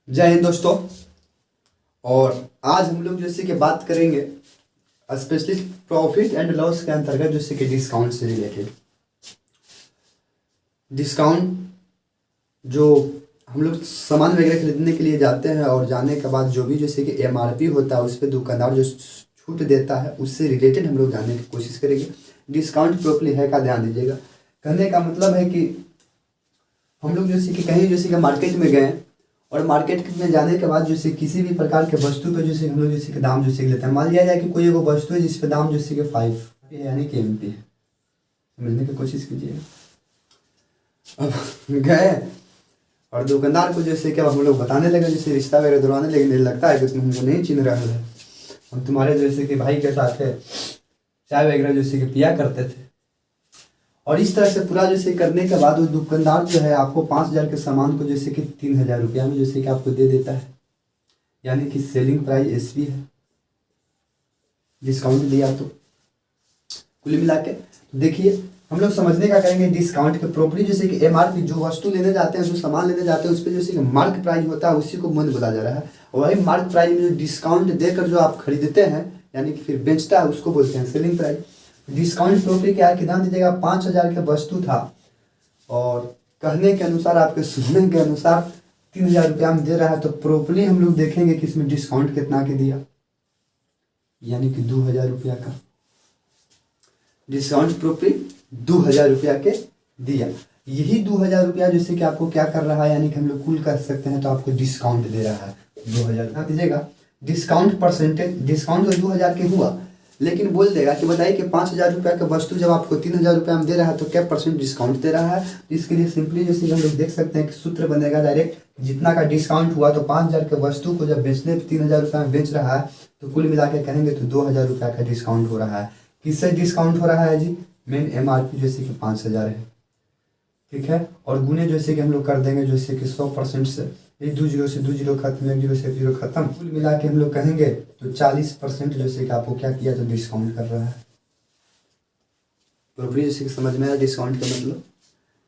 जय हिंद दोस्तों। और आज हम लोग जैसे कि बात करेंगे स्पेशली प्रॉफिट एंड लॉस के अंतर्गत जैसे कि डिस्काउंट से रिलेटेड। डिस्काउंट जो हम लोग सामान वगैरह खरीदने के लिए जाते हैं और जाने के बाद जो भी जैसे कि एमआरपी होता है उस पर दुकानदार जो छूट देता है उससे रिलेटेड हम लोग जानने की कोशिश करेंगे। डिस्काउंट प्रॉपर्ली है का ध्यान दीजिएगा। कहने का मतलब है कि हम लोग जैसे कि कहीं जैसे कि मार्केट में गए और मार्केट में जाने के बाद जैसे किसी भी प्रकार के वस्तु पे जैसे हम लोग जैसे कि दाम जैसे लेते हैं। मान लिया जाए कि कोई एक वस्तु है जिस पे दाम जैसे कि 5 है यानी कि MP है। समझने की कोशिश कीजिए। अब गए और दुकानदार को जैसे कि हम लोग बताने लगे, जैसे रिश्ता वगैरह दिलवाने लगे, नहीं लगता है कि तुम हमको नहीं चिन्ह रहे है, हम तुम्हारे जैसे कि भाई के साथ है चाय वगैरह जैसे कि पिया करते थे। और इस तरह से पूरा जैसे करने के बाद वो दुकानदार जो है आपको 5,000 के सामान को जैसे कि 3,000 रुपया में जैसे कि आपको दे देता है, यानी कि सेलिंग प्राइस SP है, डिस्काउंट दिया। तो कुल मिला के देखिए हम लोग समझने का करेंगे डिस्काउंट के प्रॉपर्टी। जैसे कि MRP जो वस्तु लेने जाते हैं, जो सामान लेने जाते हैं, उस पर जैसे कि मार्क प्राइस होता है, उसी को मूल्य बोला जा रहा है। और वही मार्क प्राइस में जो डिस्काउंट देकर जो आप खरीदते हैं यानी कि फिर बेचता है उसको बोलते हैं सेलिंग प्राइस। डिस्काउंट प्रॉपर्टी क्या है कि ध्यान दीजिएगा, 5,000 की वस्तु था और कहने के अनुसार आपके सुनने के अनुसार 3,000 रुपया में दे रहा है, तो प्रॉपर्ली हम लोग देखेंगे कि इसमें डिस्काउंट कितना के दिया, यानी कि 2,000 रुपया का डिस्काउंट प्रॉपर्टी 2,000 रुपया के दिया। यही 2,000 रुपया जैसे कि आपको क्या कर रहा है, यानी कि हम लोग कुल कर सकते हैं, तो आपको डिस्काउंट दे रहा है 2,000। ध्यान दीजिएगा डिस्काउंट परसेंटेज, डिस्काउंट तो 2,000 के हुआ, लेकिन बोल देगा कि बताइए कि 5,000 रुपया का वस्तु जब आपको 3,000 रुपया में दे रहा है तो क्या % डिस्काउंट दे रहा है। तो इसके लिए सिंपली जैसे हम लोग देख सकते हैं कि सूत्र बनेगा डायरेक्ट, जितना का डिस्काउंट हुआ तो 5,000 के वस्तु को जब बेचने 3,000 रुपया में बेच रहा है तो कुल मिला के कहेंगे तो 2,000 रुपया का डिस्काउंट हो रहा है। किससे डिस्काउंट हो रहा है जी, मेन MRP जैसे कि 5,000 है, ठीक है। और गुने जैसे कि हम लोग कर देंगे जैसे कि 100% से, ये 2 0 से 2 0 खत्म, 1 0 से 1 0 खत्म, कुल मिला के हम लोग कहेंगे तो 40% जैसे कि आपको क्या किया तो डिस्काउंट कर रहा है। प्रॉपर्टी जैसे कि समझ में आया डिस्काउंट का मतलब।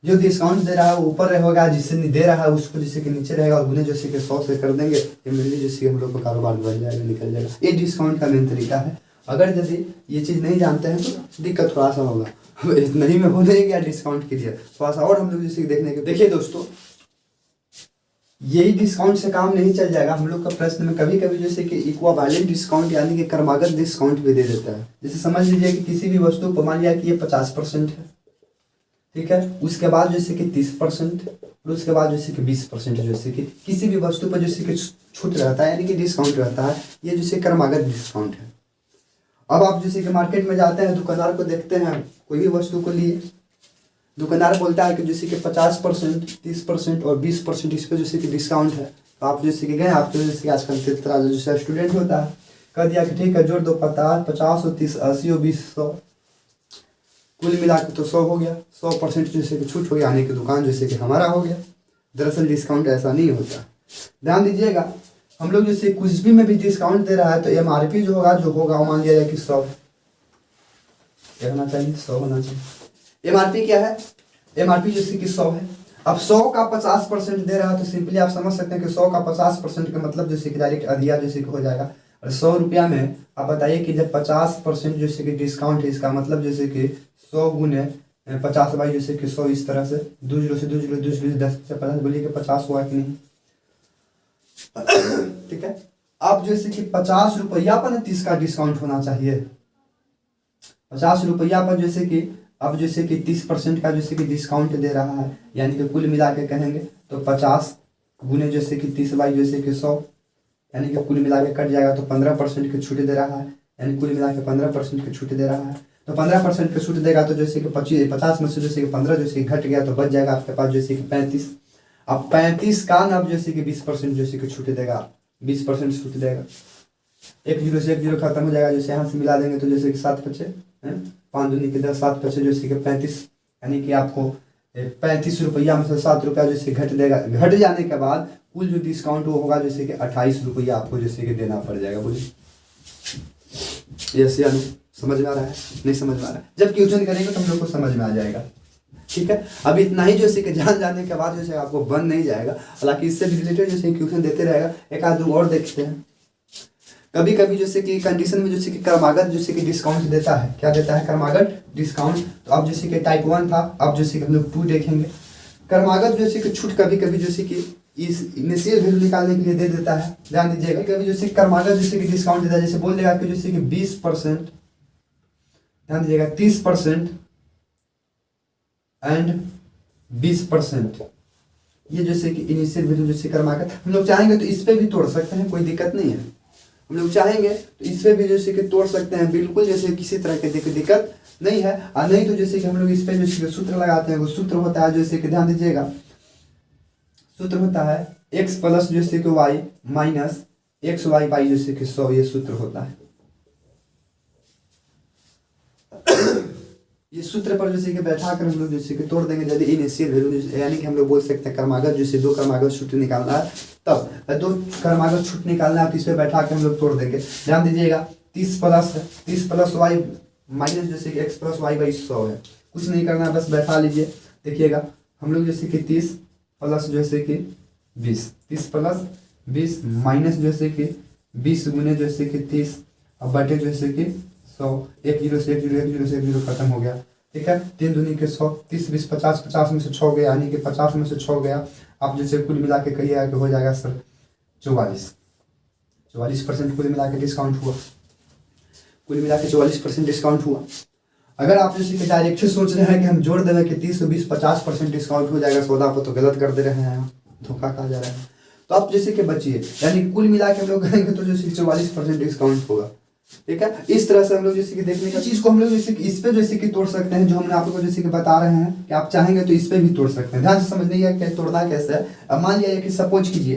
जो डिस्काउंट दे रहा है वो ऊपर रहेगा, जिससे नहीं दे रहा है उसको जैसे कि नीचे रहेगा, और गुने जैसे कि 100 से कर देंगे, ये मिलनी जैसे कि हम लोग का कारोबार बढ़ जाएगा, निकल जाएगा। ये डिस्काउंट का मेन तरीका है। अगर यदि ये चीज़ नहीं जानते हैं तो दिक्कत थोड़ा सा होगा, नहीं में हो नहीं गया डिस्काउंट के लिए थोड़ा सा और हम लोग जैसे देखने के। देखिए दोस्तों, यही डिस्काउंट से काम नहीं चल जाएगा। हम लोग का प्रश्न में कभी कभी जैसे कि इक्विवेलेंट डिस्काउंट यानी कि क्रमागत डिस्काउंट भी दे देता है। जैसे समझ लीजिए कि किसी भी वस्तु को मान लिया कि ये 50% है, ठीक है, उसके बाद जैसे कि 30% और उसके बाद जैसे कि 20% जैसे कि किसी भी वस्तु पर जैसे कि छूट रहता है यानी कि डिस्काउंट रहता है, ये जैसे क्रमागत डिस्काउंट है। अब आप जैसे कि मार्केट में जाते हैं, दुकानदार को देखते हैं, कोई भी वस्तु को लिए दुकानदार बोलता है कि जैसे कि 50%, 30% और 20% इस पर जैसे कि डिस्काउंट है। तो आप जैसे कि गए, आप तो जैसे कि आजकल तरह जैसे स्टूडेंट होता है, कह दिया कि ठीक है जोड़ दो 50 और 30 80 और 20 100, कुल मिला के तो 100 हो गया। 100% जैसे कि छूट हो गया यानी कि दुकान जैसे कि हमारा हो गया। दरअसल डिस्काउंट ऐसा नहीं होता, ध्यान दीजिएगा। हम लोग जैसे कुछ भी में भी डिस्काउंट दे रहा है तो MRP जो होगा वो मान लिया जाए कि 100 है, होना चाहिए 100 होना चाहिए। MRP क्या है, MRP जैसे कि 100 है। अब 100 का 50% दे रहा है तो सिंपली आप समझ सकते हैं कि 100 का 50% का मतलब जैसे कि डायरेक्ट अधिया जैसे कि हो जाएगा। और 100 रुपया में आप बताइए कि जब 50% जैसे कि डिस्काउंट है, इसका मतलब जैसे कि 100 गुने 50 बाई जैसे कि 100, इस तरह से 2 0 से 2 0 2 0 से 10 से 50, बोलिए कि 50 हुआ कि नहीं, ठीक है। अब जैसे कि 50 रुपया पर 30 का डिस्काउंट होना चाहिए। 50 रुपया पर जैसे कि अब जैसे कि 30% का जैसे कि डिस्काउंट दे रहा है, यानी कि कुल मिला के कहेंगे तो 50 गुने जैसे कि 30 बाई जैसे कि 100, यानी कि कुल मिला के कट जाएगा तो 15% की छूट दे रहा है, यानी कुल मिला के 15% की छूट दे रहा है। तो 15% की छूट देगा तो जैसे कि 50 में से जैसे कि 15 जैसे कि घट गया तो बच जाएगा आपके पास जैसे कि 35। अब 35 का अब जैसे कि 20% जैसे कि छूट देगा, 20% छूट देगा। 1 0 से 1 0 खत्म हो जाएगा, जैसे यहाँ से मिला देंगे तो जैसे कि 7 बचे 5 दूनी के 10, 7 बचे जैसे कि 35, यानी कि आपको 35 रुपया में से 7 रुपया जैसे घट देगा। घट जाने के बाद कुल जो डिस्काउंट वो होगा जैसे कि 28 रुपया आपको जैसे कि देना पड़ जाएगा। बोलिए ये समझ में आ रहा है, नहीं समझ में आ रहा है? जब क्वेश्चन करेंगे तो हम लोग को समझ में आ जाएगा। ठीक है। अब इतना ही जैसे कि जान जाने के बाद जैसे आपको बन नहीं जाएगा, हालांकि इससे भी रिलेटेड जैसे क्वेश्चन देते रहेगा। एक आध दो और देखते हैं। कभी कभी जैसे कि कंडीशन में जैसे कि क्रमागत जैसे कि डिस्काउंट देता है। क्या देता है? क्रमागत डिस्काउंट। तो अब जैसे कि टाइप 1 था, अब जैसे कि हम लोग 2 देखेंगे। क्रमागत जैसे कि छूट कभी कभी जैसे कि इस इनिशियल वैल्यू निकालने के लिए दे देता है। ध्यान दीजिएगा, कभी जैसे क्रमागत जैसे कि डिस्काउंट देता है, जैसे बोल देगा कि जैसे कि 20%, ध्यान दीजिएगा 30% एंड 20%, ये जैसे कि इनिशियल वैल्यू जैसे क्रमागत। हम लोग चाहेंगे तो इस पे भी तोड़ सकते हैं, कोई दिक्कत नहीं है। हम लोग चाहेंगे तो इस पे भी जैसे कि तोड़ सकते हैं, बिल्कुल जैसे किसी तरह की दिक्कत नहीं है। और नहीं तो जैसे कि हम लोग इस पे जैसे कि सूत्र लगाते हैं। वो सूत्र होता है जैसे कि ध्यान दीजिएगा, सूत्र होता है x प्लस जैसे कि y minus x y by जैसे कि 100, ये सूत्र होता है। ये सूत्र पर जैसे कि बैठा कर हम लोग जैसे कि तोड़ देंगे। यदि इनिशियल वैल्यू यानी कि हम लोग बोल सकते हैं क्रमागत जैसे 2 क्रमागत छूट निकालना है, तब 2 क्रमागत छूट निकालना है तो इस पे बैठा के हम लोग तोड़ देंगे। ध्यान दीजिएगा 30 प्लस वाई माइनस जैसे कि एक्स प्लस वाई बाई 100 है। कुछ नहीं करना है, बस बैठा लीजिए। देखिएगा हम लोग जैसे कि 30 प्लस जैसे कि 20, 30 प्लस 20 माइनस जैसे कि 20 गुने जैसे कि 30 अब बटे जैसे कि 100। 1 0 से 1 0, 1 0 से 1 0 खत्म हो गया। ठीक है, 3 दूनी के 100, 30 20 50, 50 में से 6 गया, यानी कि 50 में से 6 गया। आप जैसे कुल मिला के कहिएगा कि हो जाएगा सर 44% कुल मिला के डिस्काउंट हुआ। कुल मिला के 44% डिस्काउंट हुआ। अगर आप जैसे कि डायरेक्ट सोच रहे हैं कि हम जोड़ देंगे कि 30 20 50% डिस्काउंट हो जाएगा सौदा पर, तो गलत कर दे रहे हैं, धोखा कहा जा रहा है। तो आप जैसे कि बचिए, यानी कि कुल मिला के हम लोग कहेंगे तो जैसे 44% डिस्काउंट होगा। ठीक है, इस तरह से हम लोग जैसे कि देखने का चीज को हम लोग जैसे कि इस पे जैसे कि तोड़ सकते हैं, जो हमने आप लोगों को जैसे कि बता रहे हैं कि आप चाहेंगे तो इस पे भी तोड़ सकते हैं। ध्यान से समझ लीजिए कि तोड़ना कैसे है। अब मान लिया कि सपोज कीजिए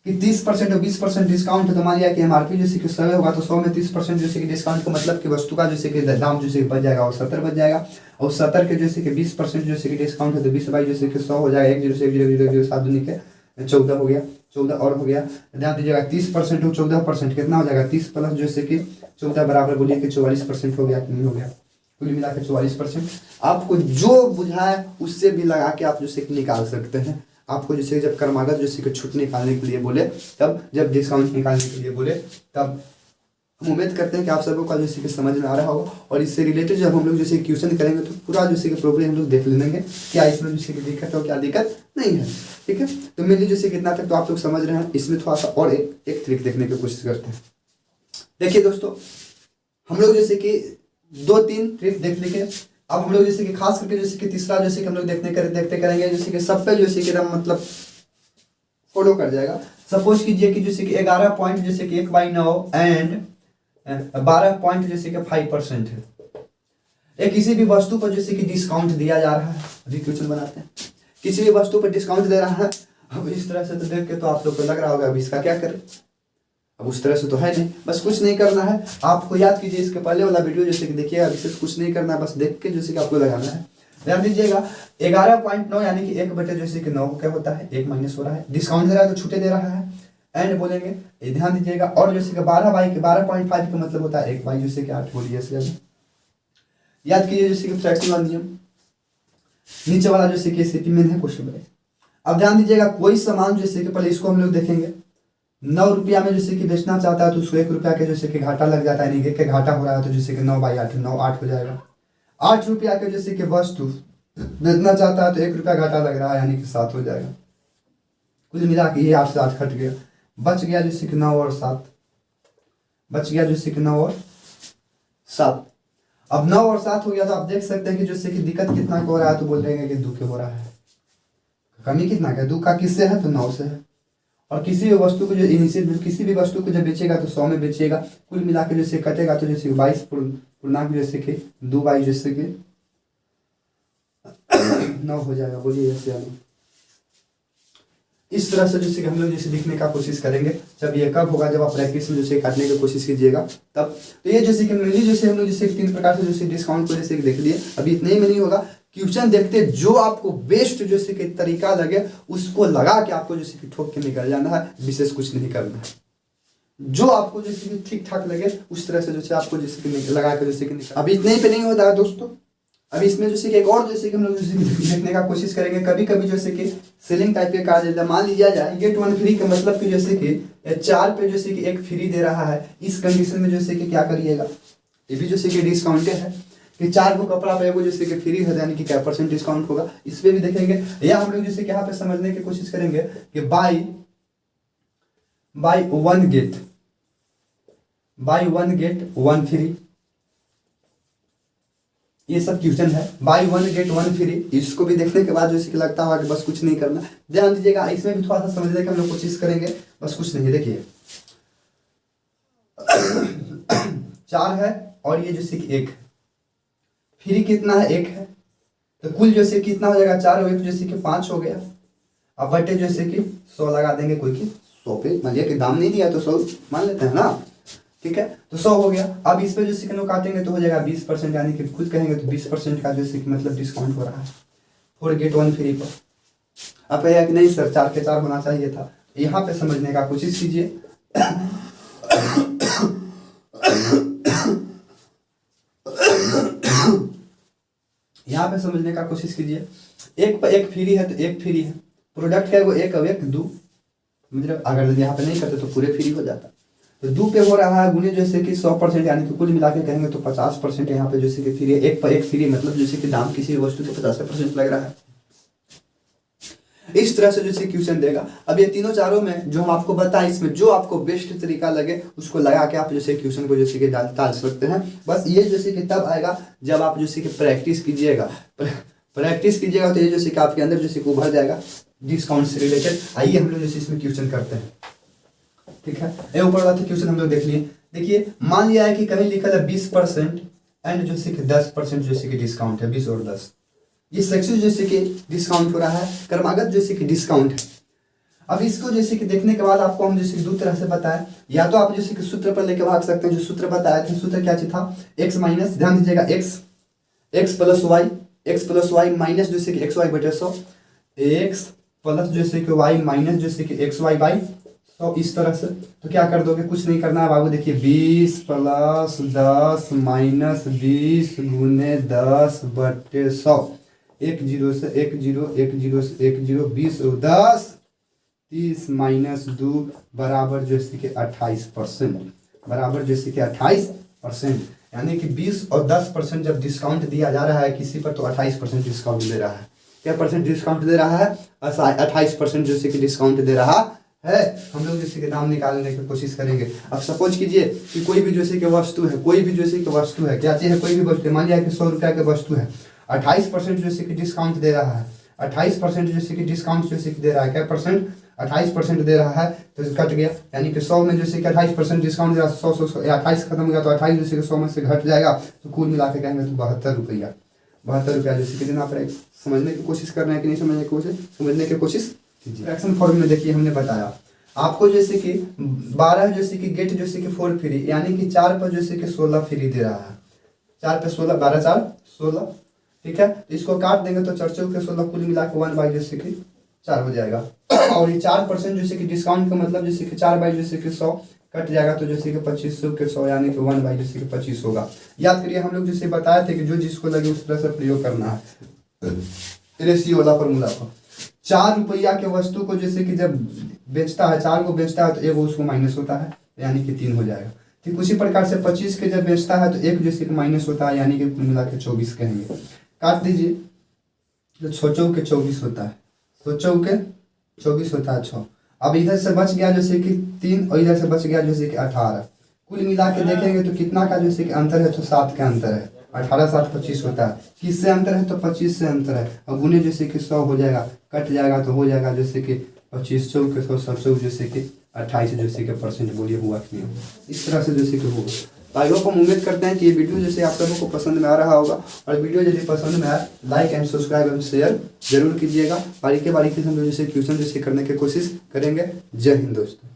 कि 30% और 20% डिस्काउंट है, तो मान लिया कि एमआरपी जैसे कि 100 होगा, तो 100 में 30% जैसे कि डिस्काउंट का मतलब कि वस्तु का जैसे कि दाम जैसे कि बच जाएगा और 70 बच जाएगा। और 70 के जैसे कि 20% जैसे कि डिस्काउंट है, तो 20 बाई जैसे कि 100 हो जाएगा। 1 0 से 1 0 0 0 7 दूनी के 14 हो गया, 14 और हो गया। ध्यान दीजिएगा 30% और 14% कितना हो जाएगा? 30 प्लस जैसे कि 14 बराबर बोलिए कि 44% हो गया कि नहीं हो गया? कुल मिला के 44%। आपको जो बुझाए उससे भी लगा के आप जैसे कि निकाल सकते हैं। आपको जैसे जब क्रमागत जैसे कि छूट निकालने के लिए बोले, तब जब डिस्काउंट निकालने के लिए बोले, तब हम उम्मीद करते हैं कि आप सबको का जैसे कि समझ में आ रहा होगा। और इससे रिलेटेड जब हम लोग जैसे क्वेश्चन करेंगे तो पूरा जैसे कि प्रॉब्लम हम लोग देख लेंगे, क्या इसमें जैसे कि दिक्कत है और क्या दिक्कत नहीं है। ठीक है, तो मेनली जैसे कितना तक तो आप लोग समझ रहे हैं। इसमें थोड़ा सा और एक ट्रिक देखने की कोशिश करते हैं। देखिए दोस्तों, हम लोग जैसे कि 2-3 ट्रिक देख लेंगे। अब हम लोग जैसे कि खास करके जैसे कि तीसरा जैसे कि हम लोग देखते करेंगे, जैसे कि सब पे जैसे कि मतलब फॉलो कर जाएगा। सपोज कीजिए कि जैसे कि 11 पॉइंट जैसे कि 1/9 एंड 12 पॉइंट जैसे कि 5% है। एक किसी भी वस्तु पर जैसे कि डिस्काउंट दिया जा रहा है। अभी क्वेश्चन बनाते हैं। किसी भी वस्तु पर डिस्काउंट दे रहा है। अब इस तरह से तो देख के तो आप लोग को लग रहा होगा अब इसका क्या करें। अब उस तरह से तो है नहीं, बस कुछ नहीं करना है। आपको याद कीजिए इसके पहले वाला वीडियो जैसे कि देखिएगा, विशेष कुछ नहीं करना है, बस देख के जैसे कि आपको लगाना है। ध्यान दीजिएगा 11.9 यानी कि 1 बटे जैसे कि 9 क्या होता है? 1 माइनस हो रहा है। डिस्काउंट दे रहा है तो छूटे दे रहा है, एंड बोलेंगे। ध्यान दीजिएगा, और जैसे कि 12/5 का मतलब होता है 1 बाई जैसे कि 8 बोलिए ऐसे। याद कीजिए जैसे कि फ्रैक्शन वाला नियम, नीचे वाला जैसे कि स्थिति में है क्वेश्चन में। अब ध्यान दीजिएगा, कोई सामान जैसे कि पहले इसको हम लोग देखेंगे 9 रुपया में जैसे कि बेचना चाहता है, तो उसको 1 रुपया के जैसे कि घाटा लग जाता है। यानी कि घाटा हो रहा है, तो जैसे कि 9/8 9 8 हो जाएगा। 8 रुपया के जैसे कि वस्तु बेचना चाहता है, तो 1 रुपया घाटा लग रहा है, यानी कि 7 हो जाएगा। कुल मिला के ये 8 से 8 कट गया, बच गया जैसे कि 9 और 7, बच गया जैसे कि 9 और 7। अब 9 और 7 हो गया, तो आप देख सकते हैं कि जैसे कि दिक्कत कितना हो रहा है, तो बोल देंगे कि 2 के हो रहा है। कमी कितना का? 2 का किससे है? तो 9 से है। और किसी भी वस्तु को जो इनिशियल किसी भी वस्तु को जब बेचेगा तो 100 में बेचेगा। कुल मिला के जैसे कटेगा तो जैसे 22 पूर्णांक जैसे कि 2 बाई जैसे कि 9 हो जाएगा। बोलिए ऐसे आगे। इस तरह से जैसे कि हम लोग जैसे लिखने का कोशिश करेंगे। जब ये कब होगा? जब आप प्रैक्टिस में जैसे काटने की कोशिश कीजिएगा तब। तो ये जैसे कि मेनली जैसे हम लोग जैसे 3 प्रकार से जैसे डिस्काउंट को जैसे देख लिए। अभी इतने में नहीं होगा, क्वेश्चन देखते जो आपको बेस्ट जैसे कि तरीका लगे उसको लगा के आपको जैसे कि ठोक के निकल जाना है, विशेष कुछ नहीं करना है। जो आपको जैसे कि ठीक ठाक लगे उस तरह से जैसे आपको जैसे कि लगा के जैसे कि निकल। अभी इतने पे नहीं होता है दोस्तों, अब इसमें जैसे कि एक और जैसे कि हम लोग जैसे देखने का कोशिश करेंगे, कभी कभी जैसे कि सेलिंग टाइप के कहा जाता है। मान लिया जाए गेट वन फ्री का मतलब कि जैसे कि 4 पे जैसे कि एक फ्री दे रहा है, इस कंडीशन में जैसे कि क्या करिएगा, ये भी जैसे कि डिस्काउंटेड है कि 4 को कपड़ा पे वो जैसे कि फ्री है, यानी कि क्या परसेंट डिस्काउंट होगा, इस पर भी देखेंगे। या हम लोग जैसे कि यहाँ पे समझने की कोशिश करेंगे कि by one get one free, ये सब क्वेश्चन है। By one get one free, इसको भी देखने के बाद जैसे कि लगता होगा कि बस कुछ नहीं करना, ध्यान दीजिएगा, इसमें भी थोड़ा सा समझने की हम लोग कोशिश करेंगे, बस कुछ नहीं। देखिए 4 है और ये जैसे कि 1 फ्री कितना है, 1 है, तो कुल जैसे कितना हो जाएगा 4 हो गया, तो जैसे कि 5 हो गया। अब बटे जैसे कि 100 लगा देंगे, कोई की 100 पे मान लिया कि दाम नहीं दिया तो 100 मान लेते हैं ना, ठीक है, तो 100 हो गया। अब इस पे जैसे कि काटेंगे तो हो जाएगा 20%, यानी कि खुद कहेंगे तो 20% का जैसे कि मतलब डिस्काउंट हो रहा है 4 गेट 1 फ्री पर। अब कहेगा कि नहीं सर 4 के 4 होना चाहिए था, यहाँ पे समझने का कोशिश कीजिए। यहाँ पे समझने का कोशिश कीजिए, 1 पर 1 फ्री है तो 1 फ्री है, प्रोडक्ट है वो 1 अब 1 2, मतलब अगर यहाँ पे नहीं करते तो पूरे फ्री हो जाता, तो 2 पे हो रहा है गुने जैसे कि 100%, यानी कि कुल मिला के कहेंगे तो 50% यहाँ पे जैसे कि फ्री है। 1 पर 1 फ्री मतलब जैसे कि दाम किसी वस्तु को 50% लग रहा है, इस तरह से जैसे क्वेश्चन देगा। अब ये तीनों चारों में जो हम आपको बताएं, इसमें जो आपको बेस्ट तरीका लगे उसको लगा के आप जैसे क्वेश्चन को जैसे कि डाल सकते हैं। बस ये जैसे कि तब आएगा जब आप जैसे कि प्रैक्टिस कीजिएगा तो ये जैसे कि आपके अंदर जैसे कि उभर जाएगा डिस्काउंट से रिलेटेड। आइए हम लोग जैसे इसमें क्वेश्चन करते हैं, ठीक है। ये ऊपर वाला क्वेश्चन हम लोग देख लिए। देखिए मान लिया है कि कहीं लिखा है 20% एंड जैसे कि 10% जैसे कि डिस्काउंट है, 20 और 10, ये सेक्शन जैसे कि डिस्काउंट हो रहा है, क्रमागत जैसे कि डिस्काउंट है। अब इसको जैसे कि देखने के बाद आपको हम जैसे 2 तरह से बताएं, या तो आप जैसे कि सूत्र पर लेके भाग सकते हैं, जो सूत्र बताया था, सूत्र क्या था, x माइनस, ध्यान दीजिएगा, x प्लस वाई माइनस जैसे कि एक्स वाई बटे 100, x प्लस जैसे कि y माइनस जैसे कि एक्स वाई बाई 100, इस तरह से। तो क्या कर दोगे, कुछ नहीं करना है बाबू, देखिए 20 प्लस 10 माइनस 20 गुने 10 बटे 100, 1 0 से 1 0, 1 0 से 1 0, 20 और 10 30 माइनस 2 बराबर जैसे कि 28%, बराबर जैसे कि 28%, यानी कि 20 और 10% जब डिस्काउंट दिया जा रहा है किसी पर तो 28% डिस्काउंट दे रहा है। क्या परसेंट डिस्काउंट दे रहा है, 28% जैसे कि डिस्काउंट दे रहा है। हम लोग जैसे कि दाम निकालने की कोशिश करेंगे। अब सपोज कीजिए कि कोई भी जैसे कि वस्तु है, कोई भी जैसे कि वस्तु है, क्या चीज़ है, कोई भी वस्तु है, मान लिया कि 100 रुपया की वस्तु है, 28% जैसे कि डिस्काउंट दे रहा है, 28% जैसे कि डिस्काउंट जैसे कि दे रहा है, क्या परसेंट, 28% दे रहा है, तो कट गया, यानी कि 100 में जैसे कि 28% डिस्काउंट दे रहा है, 100 28 खत्म हो गया तो 28 जैसे कि 100 में से घट जाएगा, तो कुल मिला के कहेंगे तो 72 रुपया जैसे कि देना पड़ेगा। समझने की कोशिश करना है कि नहीं समझने की कोशिश कीजिए। फ्रैक्शन फॉर्म में देखिए हमने बताया आपको जैसे कि 12 जैसे कि गेट जैसे कि 4 फ्री, यानी कि 4 पर जैसे कि 16 फ्री दे रहा है, 4 पे 16, 12 4 16, ठीक है। तो इसको काट देंगे तो 4 चौके 16, कुल मिला के 1 बाई जैसे कि 4 हो जाएगा। और ये 4% जैसे कि डिस्काउंट का मतलब जैसे कि 4 बाई जैसे कि 100 कट जाएगा, तो जैसे कि 2500 के 100 यानी कि 1 बाई जैसे कि 25 होगा। याद करिए हम लोग जैसे बताए थे कि जो जिसको लगे उस तरह से प्रयोग करना है रेशियो वाला फॉर्मूला को। 4 रुपया के वस्तु को जैसे कि जब बेचता है, 4 को बेचता है तो 1 उसको माइनस होता है, यानी कि 3 हो जाएगा। ठीक उसी प्रकार से 25 के जब बेचता है तो 1 जैसे कि माइनस होता है, यानी कि कुल मिला के 24 कहेंगे। काट दीजिए तो 6 चौके 24 होता है, 6 चौके 24 होता है 6। अब इधर से बच गया जैसे कि 3 और इधर से बच गया जैसे कि 18, कुल मिला के देखेंगे तो कितना का जैसे कि अंतर है, तो 7 का अंतर है। 18 7 25 होता है, किससे अंतर है, तो 25 से अंतर है। अब गुने जैसे कि 100 हो जाएगा, कट जाएगा तो हो जाएगा जैसे कि 25 चौके 100 7 जैसे कि 28 जैसे कि परसेंट। बोलिए हुआ कि नहीं, इस तरह से जैसे कि होगा। तो आई होप हम उम्मीद करते हैं कि ये वीडियो जैसे आप लोगों को पसंद में आ रहा होगा, और वीडियो यदि पसंद में आए like and subscribe and share जरूर कीजिएगा। बारीकी से हम लोग जैसे क्वेश्चन जैसे करने की कोशिश करेंगे। जय हिंद दोस्तों।